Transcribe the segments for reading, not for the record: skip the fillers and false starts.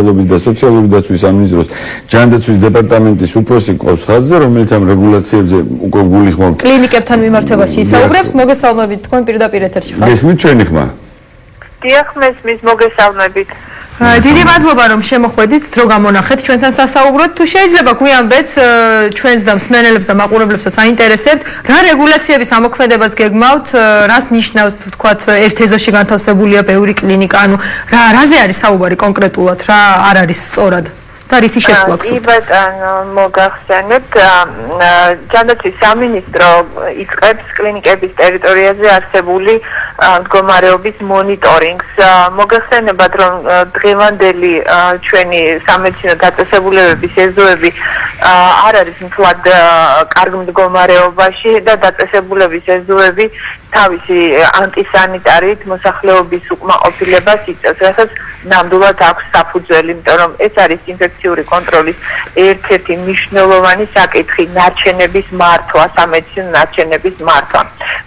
და სოციალური დაცვის სამინისტროს ჯანდაცვის დეპარტამენტის უფროსი ყავს ხაზზე, რომელიც ამ რეგულაციებზე უკვე გულისხმობს. კლინიკებთან მიმართებაში ისაუბრებს, მოგესალმებით თქვენ პირდაპირ ეთერში ხართ. გესმით ჩვენი ხმა? დიახ, მესმის, მოგესალმებით. დიდი მადლობა რომ შემოხვედით, რომ გამონახეთ ჩვენთან სასაუბროდ. თუ შეიძლება გვიანბეთ ჩვენს და მსმენელებს და მაყურებლებსაც აინტერესებთ, რა რეგულაციების ამოქმედებას გეგმავთ, რას ნიშნავს ვთქვათ ერთ ეზოში განთავსებულია ბევრი კლინიკა, ანუ რაზე არის საუბარი კონკრეტულად, რა არ არის სწორად? და რისი შესვლა გსურთ? იბატონო, მოგახსენებთ, ჯანდაცვის სამინისტრო იწყებს კლინიკების ტერიტორიაზე არსებული მდგომარეობის მონიტორინგს. მოგახსენებათ, რომ დღევანდელი ჩვენი სამედიცინო დაწესებულებების ეზოები არ არის მთლად კარგ მდგომარეობაში და დაწესებულების ეზოები თავისი ანტისანიტარით მოსახლეობის უკმაყოფილებას იწევს, რასაც ნამდვილად აქვს საფუძველი, იმიტომ რომ ეს არის ინფექციური კონტროლის ერთ-ერთი მნიშვნელოვანი საკითხი, ნარჩენების მართვა, სამედიცინო ნარჩენების მართვა.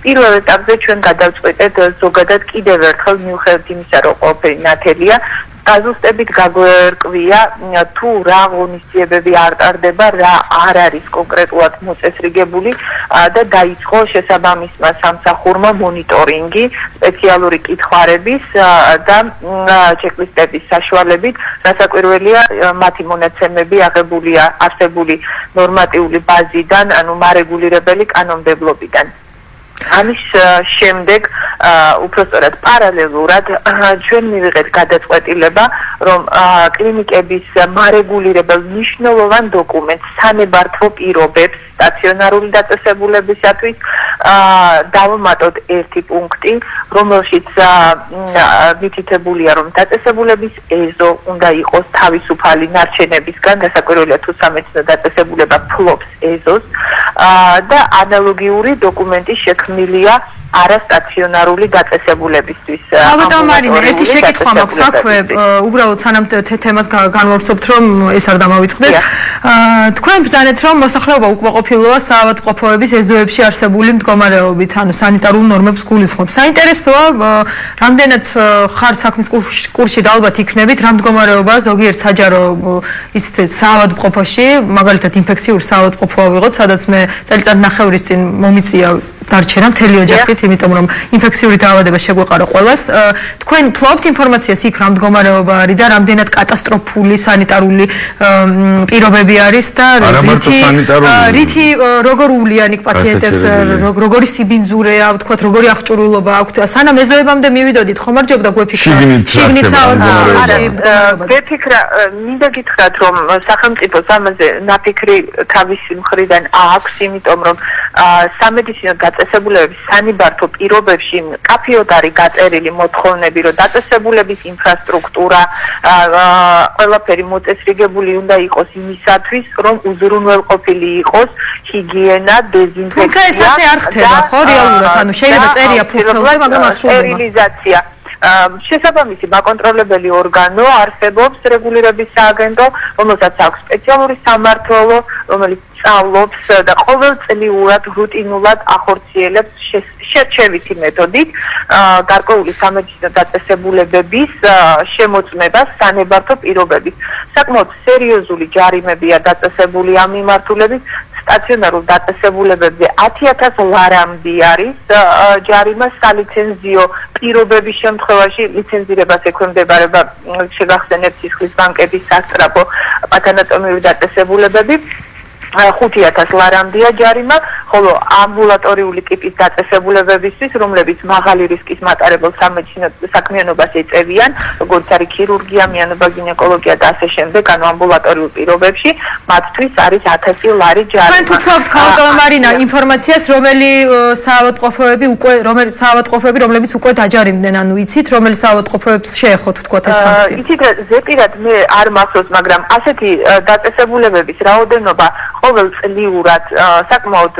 პირველ ეტაპზე ჩვენ გადავწყვეტეთ ზოგადად კიდევ ერთხელ მიუხედავად იმისა, რომ ყველაფერი ნათელია, გაზუსტებით გაგვერკვია თუ რა ღონისძიებები არ ტარდება, რა არ არის კონკრეტულად მოწესრიგებული და დაიწყო შესაბამისმა სამსახურმა მონიტორინგი სპეციალური კითხვარების და ჩეკლისტების საშუალებით, რასაკვირველია მათი მონაცემები აღებულია არსებული ნორმატიული ბაზიდან, ანუ მარეგულირებელი კანონმდებლობიდან. ამის შემდეგ უпростоრად პარალელურად ჩვენ მივიღეთ გადაწყვეტილება, რომ კლინიკების მარეგულირებელ მნიშვნელოვან დოკუმენტს სანებართვო პირობებს სტაციონარული დაწესებულებისათვის დავუმატოთ ერთი პუნქტი, რომელშიც მითითებულია, რომ დაწესებულების ეზო უნდა იყოს თავისუფალი ნარჩენებისგან, დასაკვირველია თუ სამედიცინო დაწესებულება ფლობს ეზოს და ანალოგიური დოკუმენტი შექმნილია არასტაციონარული დაწესებულებისთვის. ალბათ მარინა, ერთი შეკითხვა მაქვს აქვე, უბრალოდ სანამ თემას განვავრცობთ, რომ ეს არ დამავიწყდეს. თქვენ ბრძანეთ, რომ მოსახლეობა უკმაყოფილოა საავადმყოფოების ეზოებში არსებული მდგომარეობით, ანუ სანიტარულ ნორმებს გულისხმობს. საინტერესოა, რამდენად ხარ საქმის კურსში და ალბათ იქნებით, რა მდგომარეობაა ზოგიერთ საჯარო ისეთ საავადმყოფოში, მაგალითად ინფექციურ საავადმყოფოა ვიღოთ, სადაც მე წელიწადნახევრის წინ მომიწია დარჩენა მთელი ოჯახით, იმიტომ რომ ინფექციური დაავადება შეგვეყარა ყველას. თქვენ ფლობთ ინფორმაციას იქ რა მდგომარეობა არის და რამდენად კატასტროფული სანიტარული პირობები არის და რითი როგორ უვლიან იქ პაციენტებს, როგორი სიბინძურეა, ვთქვათ, როგორი აღჭურვილობა აქვთ. სანამ ეზოებამდე მივიდოდით, ხომ არ ჯობდა გვეფიქრა? შიგნით საავადმყოფოში. გვეფიქრა, მინდა გითხრათ, რომ სახელმწიფოს ამაზე ნაფიქრი თავისი მხრიდან აქვს, იმიტომ რომ სამედიცინო დაწესებულებების სანიბართო პირობებში კაფეოდ არის გაწერილი მოთხოვნები, რომ დაწესებულების ინფრასტრუქტურა ყველაფერი მოწესრიგებული უნდა იყოს იმისათვის, რომ უზრუნველყოფილი იყოს ჰიგიენა, დეზინფექცია. თუმცა ეს ასე არ ხდება, ხო, რეალურად, ანუ შეიძლება წერია ფურცელზე, მაგრამ არ სრულდება. სტერილიზაცია. შესაბამისი მაკონტროლებელი ორგანო არსებობს რეგულირების სააგენტო, რომელსაც აქვს სპეციალური სამმართველო, რომელიც სწავლობს და ყოველწლიურად რუტინულად ახორციელებს შერჩევითი მეთოდით გარკვეული სამედიცინო დაწესებულებების შემოწმებას სანებართო პირობებით. საკმაოდ სერიოზული ჯარიმებია დაწესებული ამ მიმართულებით. სტაციონარულ დაწესებულებებზე 10,000 ლარამდე არის ჯარიმა სალიცენზიო პირობების შემთხვევაში ლიცენზირებას ექვემდებარება შეგახსენებთ სისხლის ბანკების სასწრაფო პათანატომიური დაწესებულებები 5,000 ლარამდეა ჯარიმა, ხოლო ამბულატორიული ტიპის დაწესებულებებისთვის, რომლებიც მაღალი რისკის მატარებელ სამედიცინო საქმიანობას ეწევიან, როგორც არის ქირურგია, მიანობა, გინეკოლოგია და ასე შემდეგ, ანუ ამბულატორიულ პირობებში, მათთვის არის 1000 ლარი ჯარიმა. თქვენ თუ ფლობთ მარინა ინფორმაციას, რომელი საავადმყოფოები, რომლებიც უკვე დაჯარიმდნენ, ანუ იცით, რომელი საავადმყოფოებს შეეხოთ ვთქვათ ეს სანქცია? იცით, ზეპირად მე არ მახსოვს, მაგრამ ასეთი დაწესებულებების რაოდენობა ყოველწლიურად საკმაოდ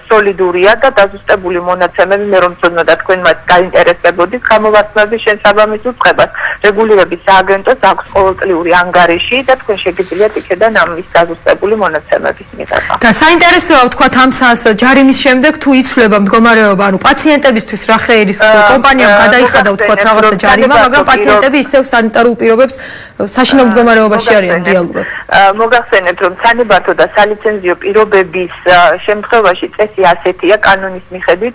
სოლიდურია და დაზუსტებული მონაცემები მე რომ ვცოდნო და თქვენ მათ გაინტერესებოდით გამოვასწრების შესაბამის უწყებას რეგულირების სააგენტოს აქვს ყოველწლიური ანგარიში და თქვენ შეგიძლიათ იქედან ამის დაზუსტებული მონაცემების მიღება. და საინტერესოა ვთქვათ ამ საას ჯარიმის შემდეგ თუ იცვლება მდგომარეობა, ანუ პაციენტებისთვის რა ხერის კომპანიამ გადაიხადა ვთქვათ რაღაცა ჯარიმა, მაგრამ პაციენტები ისევ სანიტარულ პირობებს საშინაო მდგომარეობაში არიან რეალურად. მოგახსენებთ რომ სანებართო და სალიცენზიო პირობების შემთხვევაში წესი ასეთია კანონის მიხედვით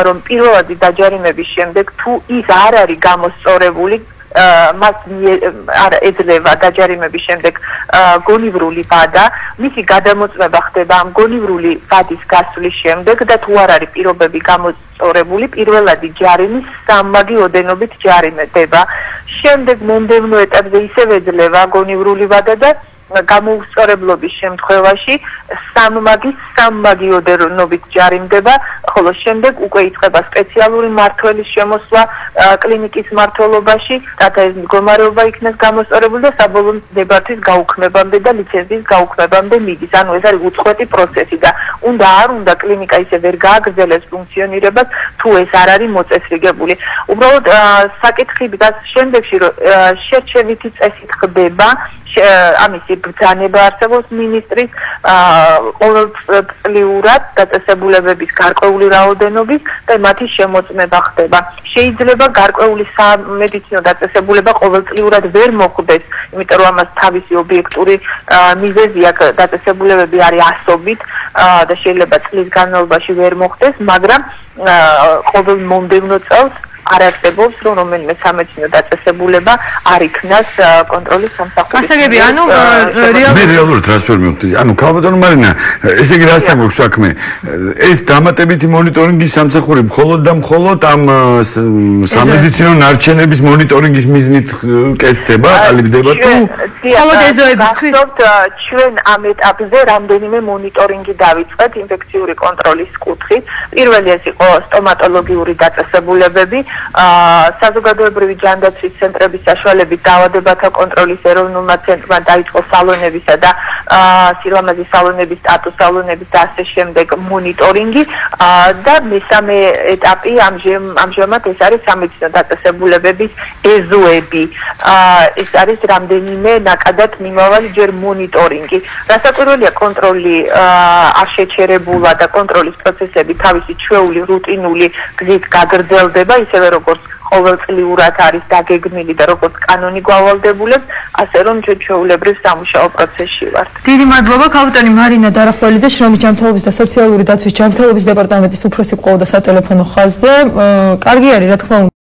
რომ პირველადი დაჯარიმების შემდეგ თუ ის არ არის გამოსწორებული მას არ ეძლევა დაჯარიმების შემდეგ გონივრული ვადა, მისი გადამოწმება ხდება ამ გონივრული ვადის გასვლის შემდეგ და თუ არ არის პირობები გამოსწორებული, პირველადი ჯარიმის სამმაგი ოდენობით ჯარიმდება. შემდეგ მომდევნო ეტაპზე ისევ ეძლევა გონივრული ვადა და გამოუსწორებლობის შემთხვევაში სამმაგი ოდენობით ჯარიმდება, ხოლო შემდეგ უკვე იწყება სპეციალური მმართველის შემოსვლა კლინიკის მმართველობაში, რათა ეს მდგომარეობა იქნას გამოსწორებული და საბოლოო ნებართვის გაუქმებამდე და ლიცენზიის გაუქმებამდე მიდის. ანუ ეს არის უწყვეტი პროცესი და უნდა არ უნდა კლინიკა ისე ვერ გააგრძელებს ფუნქციონირებას, თუ ეს არ არის მოწესრიგებული. უბრალოდ საკითხი დგას შემდეგში, რომ შერჩევითი წესით ხდება ამისი ბრძანება არსებობს მინისტრის ყოველწლიურად დაწესებულებების გარკვეული რაოდენობის და მათი შემოწმება ხდება. შეიძლება გარკვეული სამედიცინო დაწესებულება ყოველწლიურად ვერ მოხდეს, იმიტომ რომ ამას თავისი ობიექტური მიზეზი აქვს, დაწესებულებები არის ასობით და შეიძლება წლის განმავლობაში ვერ მოხდეს, მაგრამ ყოველ მომდევნო წელს არ არსებობს რომ რომელიმე სამედიცინო დაწესებულება არ იქნას კონტროლის სამსახურის. გასაგები, ანუ მე რეალურად რას ვერ მივხვდი. ანუ ქალბატონო მარინა, ესე იგი რასთან გვაქვს საქმე? ეს დამატებითი მონიტორინგის სამსახური მხოლოდ და მხოლოდ ამ სამედიცინო ნარჩენების მონიტორინგის მიზნით კეთდება, ყალიბდება თუ მხოლოდ ეზოებისთვის? ჩვენ ამ ეტაპზე რამდენიმე მონიტორინგი დავიწყეთ ინფექციური კონტროლის კუთხით. პირველი ეს იყო სტომატოლოგიური დაწესებულებები, საზოგადოებრივი ჯანდაცვის ცენტრების საშუალებით დაავადებათა კონტროლის ეროვნულმა ცენტრმა დაიწყო სალონებისა და სილამაზის სალონების, სტატუს სალონების და ასე შემდეგ მონიტორინგი და მესამე ეტაპი ამჟამად ეს არის სამედიცინო დაწესებულებების ეზოები. ეს არის რამდენიმე ნაკადად მიმავალი ჯერ მონიტორინგი. რასაკვირველია, კონტროლი არ შეჩერებულა და კონტროლის პროცესები თავისი ჩვეული რუტინული გზით გაგრძელდება, ისევე როგორც ყოველწლიურად არის დაგეგმილი და როგორც კანონი გვავალდებულებს, ასე რომ ჩვენ ჩვეულებრივ სამუშაო პროცესში ვართ. დიდი მადლობა ქალბატონი მარინა დარახველიძე, შრომის ჯანმრთელობის და სოციალური დაცვის ჯანმრთელობის დეპარტამენტის უფროსი გყავდა სატელეფონო ხაზზე. კარგი არის, რა თქმა უნდა.